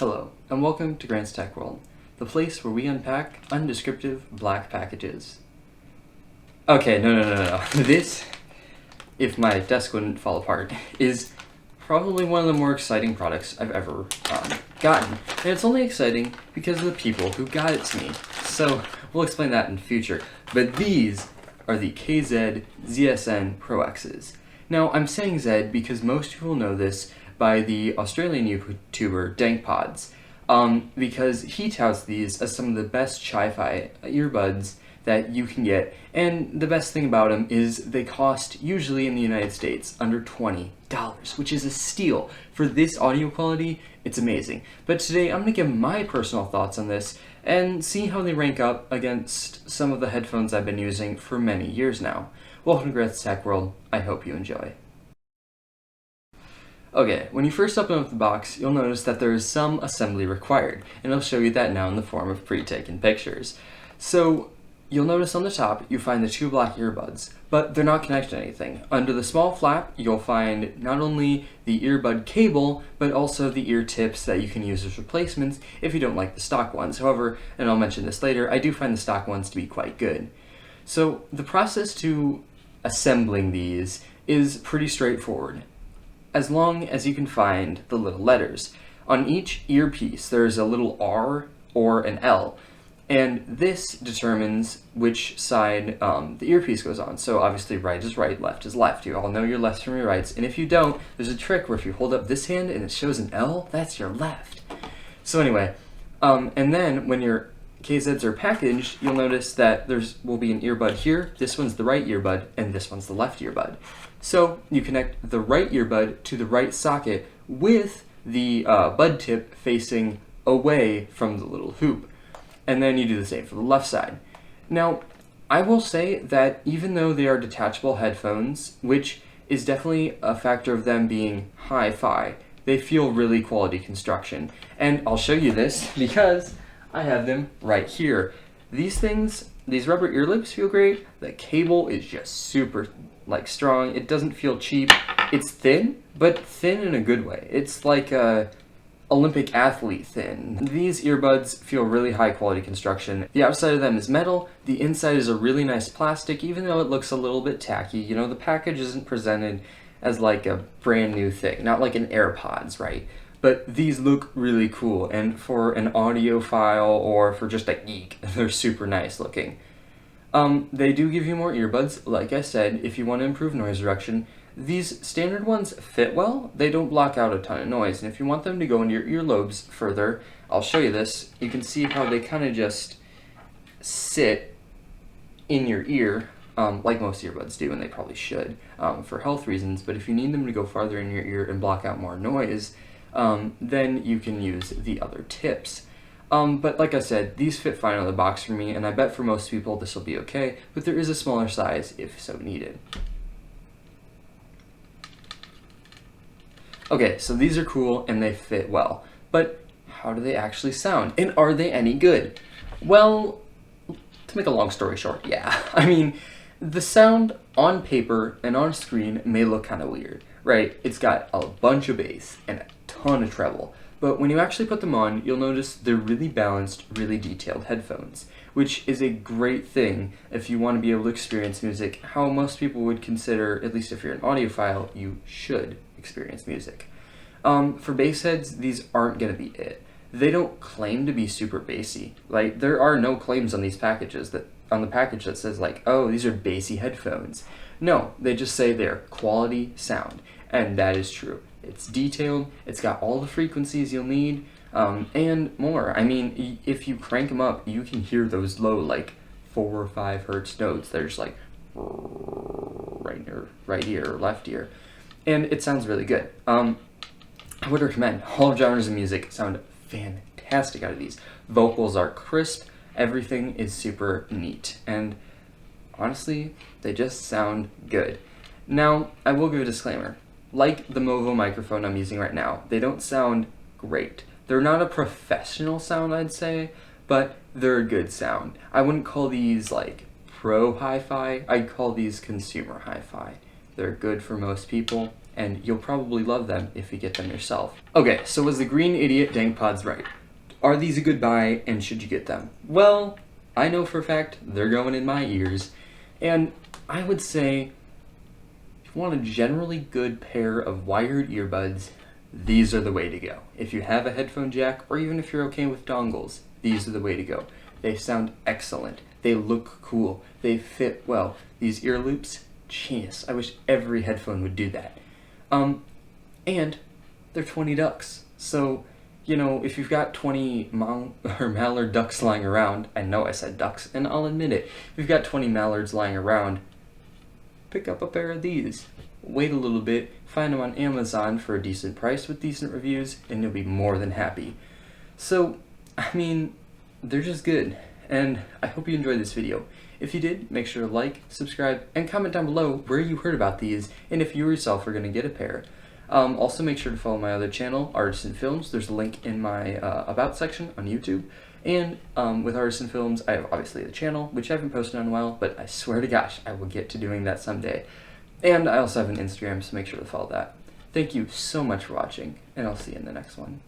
Hello, and welcome to Grant's Tech World, the place where we unpack undescriptive black packages. Okay, no. This, if my desk wouldn't fall apart, is probably one of the more exciting products I've ever gotten. And it's only exciting because of the people who got it to me. So we'll explain that in the future. But these are the KZ ZSN PRO X's. Now, I'm saying Z because most people know this by the Australian YouTuber DankPods, because he touts these as some of the best Chi-Fi earbuds that you can get, and the best thing about them is they cost, usually in the United States, under $20, which is a steal. For this audio quality, it's amazing. But today, I'm going to give my personal thoughts on this and see how they rank up against some of the headphones I've been using for many years now. Welcome to Grant's Tech World. I hope you enjoy. Okay, when you first open up the box, you'll notice that there is some assembly required, and I'll show you that now in the form of pre-taken pictures. So, you'll notice on the top, you find the two black earbuds, but they're not connected to anything. Under the small flap, you'll find not only the earbud cable, but also the ear tips that you can use as replacements if you don't like the stock ones. However, and I'll mention this later, I do find the stock ones to be quite good. So, the process to assembling these is pretty straightforward, as long as you can find the little letters. On each earpiece, there's a little R or an L, and this determines which side the earpiece goes on. So obviously right is right, left is left. You all know your lefts from your rights, and if you don't, there's a trick where if you hold up this hand and it shows an L, that's your left. So anyway, and then when your KZs are packaged, you'll notice that will be an earbud here, this one's the right earbud, and this one's the left earbud. So you connect the right earbud to the right socket with the bud tip facing away from the little hoop. And then you do the same for the left side. Now, I will say that even though they are detachable headphones, which is definitely a factor of them being hi-fi, they feel really quality construction. And I'll show you this because I have them right here. These rubber ear loops feel great. The cable is just super strong. It doesn't feel cheap. It's thin, but thin in a good way. It's like a Olympic athlete thin. These earbuds feel really high quality construction. The outside of them is metal. The inside is a really nice plastic, even though it looks a little bit tacky. You know, the package isn't presented as like a brand new thing, not like an AirPods, right? But these look really cool, and for an audiophile or for just a geek, they're super nice looking. They do give you more earbuds, like I said, if you want to improve noise reduction. These standard ones fit well. They don't block out a ton of noise, and if you want them to go into your earlobes further, I'll show you this. You can see how they kind of just sit in your ear, like most earbuds do, and they probably should, for health reasons. But if you need them to go farther in your ear and block out more noise, then you can use the other tips. But like I said, these fit fine out of the box for me, and I bet for most people this will be okay, but there is a smaller size if so needed. Okay, so these are cool and they fit well, but how do they actually sound? And are they any good? Well, to make a long story short, yeah. I mean, the sound on paper and on screen may look kind of weird, right? It's got a bunch of bass and a ton of treble. But when you actually put them on, you'll notice they're really balanced, really detailed headphones, which is a great thing if you want to be able to experience music how most people would consider, at least if you're an audiophile, you should experience music. For bass heads, these aren't going to be it. They don't claim to be super bassy. Like, there are no claims on these packages on the package that says like, oh, these are bassy headphones. No, they just say they're quality sound, and that is true. It's detailed, it's got all the frequencies you'll need, and more. I mean, if you crank them up, you can hear those low, like 4 or 5 hertz notes. They're just like right in your right ear or left ear, and it sounds really good. I would recommend. All genres of music sound fantastic out of these. Vocals are crisp, everything is super neat, and honestly, they just sound good. Now, I will give a disclaimer. Like the Movo microphone I'm using right now, they don't sound great. They're not a professional sound, I'd say, but they're a good sound. I wouldn't call these like pro hi-fi, I'd call these consumer hi-fi. They're good for most people, and you'll probably love them if you get them yourself. Okay, so was the green idiot DankPods right? Are these a good buy, and should you get them? Well, I know for a fact they're going in my ears, and I would say if you want a generally good pair of wired earbuds, these are the way to go. If you have a headphone jack, or even if you're okay with dongles, these are the way to go. They sound excellent. They look cool. They fit well. These ear loops, genius. I wish every headphone would do that. And they're 20 ducks. So, you know, if you've got 20 mallard ducks lying around, I know I said ducks, and I'll admit it. If you've got 20 mallards lying around, pick up a pair of these. Wait a little bit, find them on Amazon for a decent price with decent reviews, and you'll be more than happy. So, I mean, they're just good, and I hope you enjoyed this video. If you did, make sure to like, subscribe, and comment down below where you heard about these, and if you yourself are going to get a pair. Also, make sure to follow my other channel, Artisan Films. There's a link in my About section on YouTube. And with Artisan Films, I have obviously the channel, which I haven't posted on in a while, but I swear to gosh, I will get to doing that someday. And I also have an Instagram, so make sure to follow that. Thank you so much for watching, and I'll see you in the next one.